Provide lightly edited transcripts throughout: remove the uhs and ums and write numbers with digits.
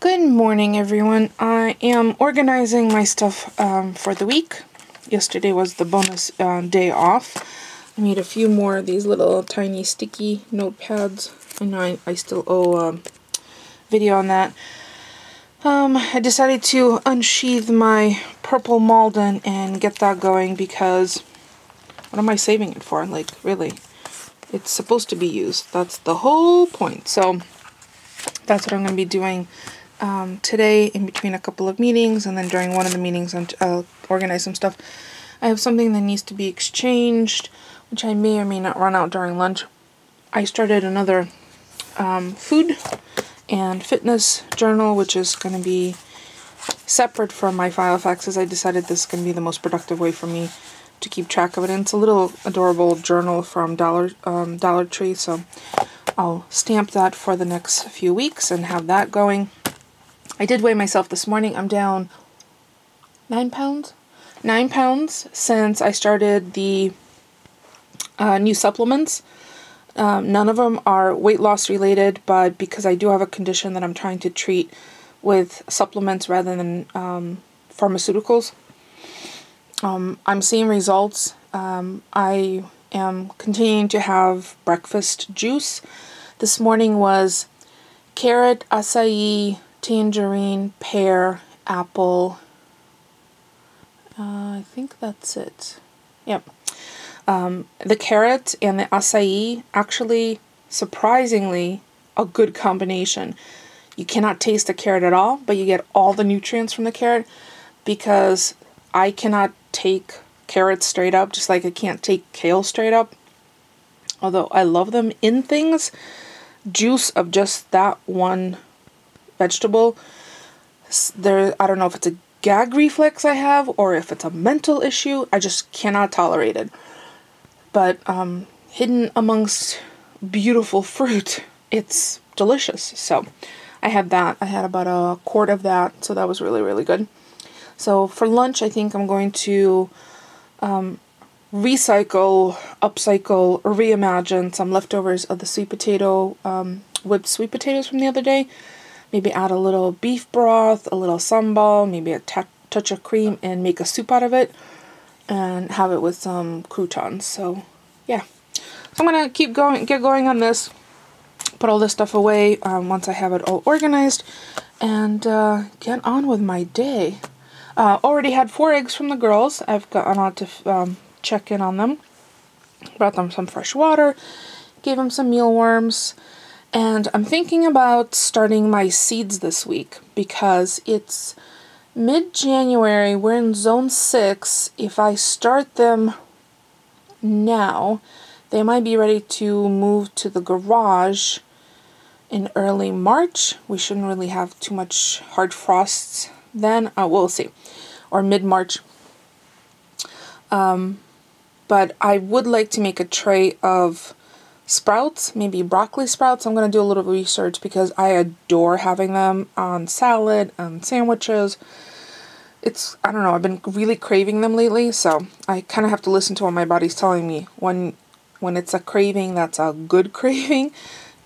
Good morning, everyone. I am organizing my stuff for the week. Yesterday was the bonus day off. I made a few more of these little tiny sticky notepads. I know I still owe a video on that. I decided to unsheath my purple Malden and get that going because what am I saving it for? Like, really? It's supposed to be used. That's the whole point. So that's what I'm going to be doing today in between a couple of meetings, and then during one of the meetings I'll organize some stuff. I have something that needs to be exchanged, which I may or may not run out during lunch. I started another food and fitness journal, which is going to be separate from my file faxes. I decided this is going to be the most productive way for me to keep track of it. And it's a little adorable journal from Dollar Tree, so I'll stamp that for the next few weeks and have that going. I did weigh myself this morning. I'm down 9 pounds. 9 pounds since I started the new supplements. None of them are weight loss related, but because I do have a condition that I'm trying to treat with supplements rather than pharmaceuticals, I'm seeing results. I am continuing to have breakfast juice. This morning was carrot, acai, tangerine, pear, apple. I think that's it. Yep. The carrot and the acai, actually, surprisingly, a good combination. You cannot taste the carrot at all, but you get all the nutrients from the carrot, because I cannot take carrots straight up, just like I can't take kale straight up. Although I love them in things, juice of just that one vegetable, I don't know if it's a gag reflex I have or if it's a mental issue. I just cannot tolerate it. But hidden amongst beautiful fruit, it's delicious. So I had that. I had about a quart of that, so that was really, really good. So for lunch, I think I'm going to recycle, upcycle, or reimagine some leftovers of the sweet potato, whipped sweet potatoes from the other day. Maybe add a little beef broth, a little sambal, maybe a touch of cream, and make a soup out of it, and have it with some croutons. So yeah, so I'm gonna get going on this, put all this stuff away once I have it all organized, and get on with my day. Already had 4 eggs from the girls. I've gone out to check in on them, brought them some fresh water, gave them some mealworms, and I'm thinking about starting my seeds this week because it's mid-January. We're in zone 6. If I start them now, they might be ready to move to the garage in early March. We shouldn't really have too much hard frosts then. We'll see. Or mid-March. But I would like to make a tray of sprouts, maybe broccoli sprouts. I'm going to do a little research because I adore having them on salad and sandwiches. I don't know, I've been really craving them lately, so I kind of have to listen to what my body's telling me. When it's a craving that's a good craving,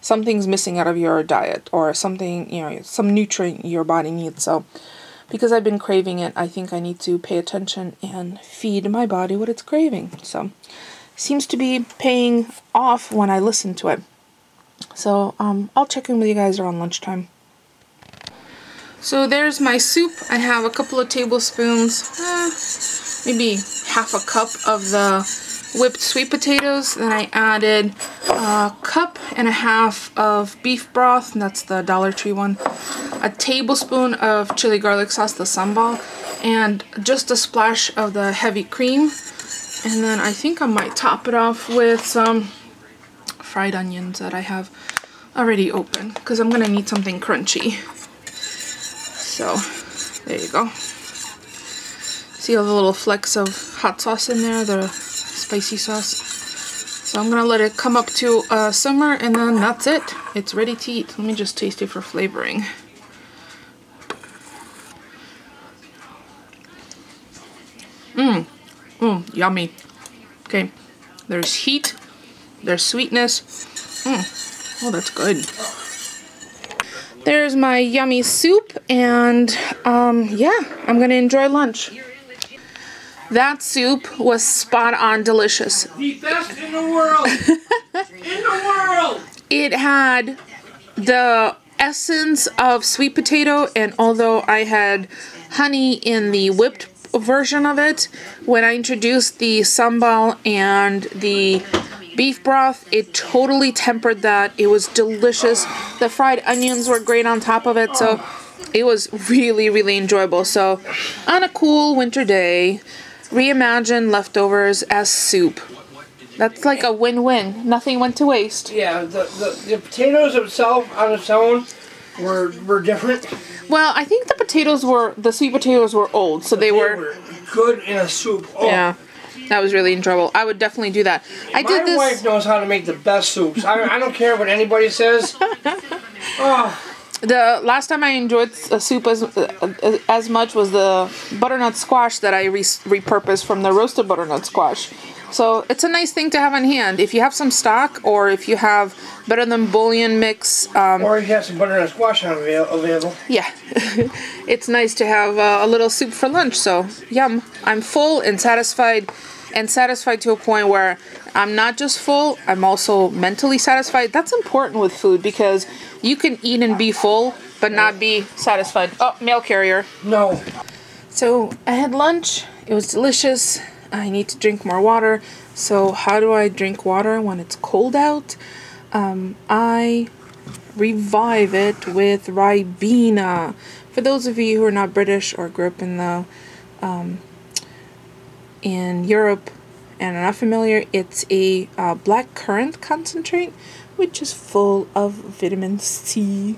something's missing out of your diet, or something, some nutrient your body needs. So because I've been craving it, I think I need to pay attention and feed my body what it's craving. So seems to be paying off when I listen to it. So I'll check in with you guys around lunchtime. So there's my soup. I have a couple of tablespoons, maybe half a cup of the whipped sweet potatoes. Then I added a cup and a half of beef broth, and that's the Dollar Tree one. A tablespoon of chili garlic sauce, the sambal, and just a splash of the heavy cream. And then I think I might top it off with some fried onions that I have already open, because I'm going to need something crunchy. So, there you go. See all the little flecks of hot sauce in there, the spicy sauce. So I'm going to let it come up to simmer, and then that's it. It's ready to eat. Let me just taste it for flavoring. Yummy. Okay, there's heat, there's sweetness. Oh, that's good. There's my yummy soup, and yeah, I'm gonna enjoy lunch. That soup was spot on delicious. The best in the world! In the world! It had the essence of sweet potato, and although I had honey in the whipped version of it, when I introduced the sambal and the beef broth, it totally tempered that. It was delicious. The fried onions were great on top of it, so it was really, really enjoyable. So on a cool winter day, reimagine leftovers as soup. That's like a win-win. Nothing went to waste. Yeah, the potatoes themselves on its own were different. Well, I think the sweet potatoes were old, so they were good in a soup. Oh. Yeah, that was really enjoyable. I would definitely do that. My wife knows how to make the best soups. I don't care what anybody says. Oh. The last time I enjoyed a soup as much was the butternut squash that I repurposed from the roasted butternut squash. So it's a nice thing to have on hand. If you have some stock, or if you have better than bouillon mix. Or if you have some butternut squash available. Yeah. It's nice to have a little soup for lunch. So, yum. I'm full and satisfied to a point where I'm not just full, I'm also mentally satisfied. That's important with food, because you can eat and be full, but not be satisfied. Oh, mail carrier. No. So I had lunch. It was delicious. I need to drink more water. So how do I drink water when it's cold out? I revive it with Ribena. For those of you who are not British or grew up in Europe and are not familiar, it's a black currant concentrate, which is full of vitamin C.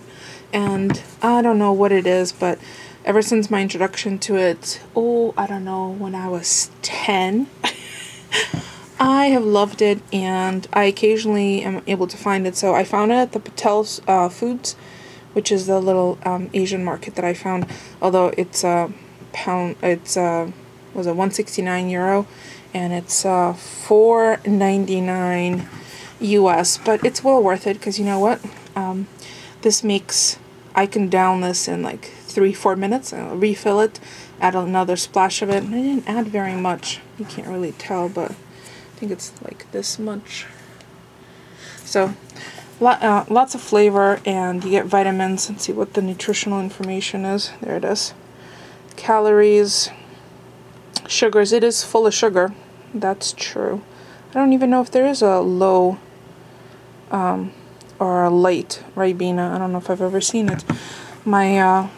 And I don't know what it is, but ever since my introduction to it, I don't know, when I was 10, I have loved it, and I occasionally am able to find it. So I found it at the Patel's Foods, which is the little Asian market that I found. Although it's a pound, was it €169, and it's $4.99 US. But it's well worth it, because you know what? I can down this in like 3-4 minutes. I'll refill it, add another splash of it. And I didn't add very much. You can't really tell, but I think it's like this much. So lots of flavor, and you get vitamins. Let's see what the nutritional information is. There it is. Calories, sugars. It is full of sugar. That's true. I don't even know if there is a low or a light Ribena. I don't know if I've ever seen it. My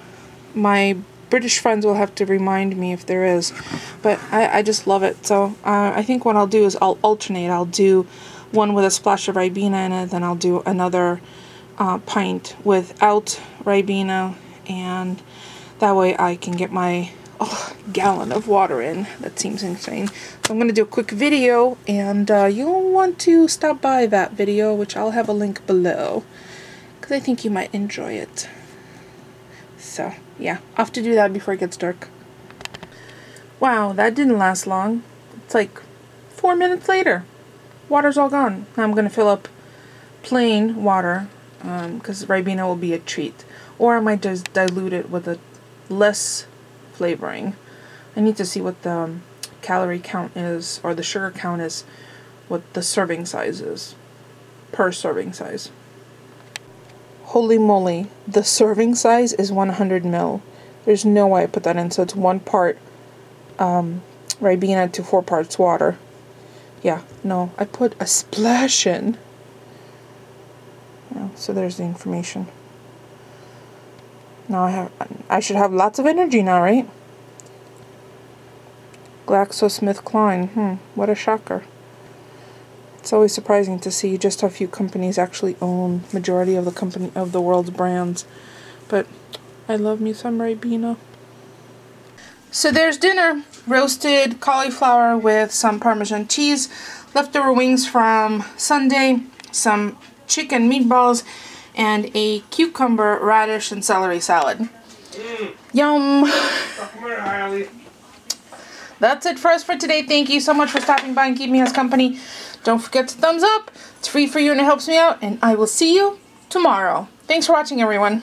British friends will have to remind me if there is, but I just love it. So I think what I'll do is I'll alternate. I'll do one with a splash of Ribena in it, then I'll do another pint without Ribena, and that way I can get my gallon of water in. That seems insane. So I'm going to do a quick video, and you'll want to stop by that video, which I'll have a link below, because I think you might enjoy it. So yeah, off to do that before it gets dark. Wow, that didn't last long. It's like 4 minutes later. Water's all gone. Now I'm going to fill up plain water, because Ribena will be a treat. Or I might just dilute it with a less flavoring. I need to see what the calorie count is, or the sugar count is, what the serving size is per serving size. Holy moly, the serving size is 100 ml. There's no way I put that in, so it's 1 part Ribena to 4 parts water. Yeah, no, I put a splash in. Yeah, so there's the information. Now I should have lots of energy now, right? GlaxoSmithKline. What a shocker. It's always surprising to see just how few companies actually own majority of the world's brands. But I love me some Ribena. So there's dinner. Roasted cauliflower with some Parmesan cheese, leftover wings from Sunday, some chicken meatballs, and a cucumber, radish, and celery salad. Yum! That's it for us for today. Thank you so much for stopping by and keeping us company. Don't forget to thumbs up. It's free for you and it helps me out. And I will see you tomorrow. Thanks for watching, everyone.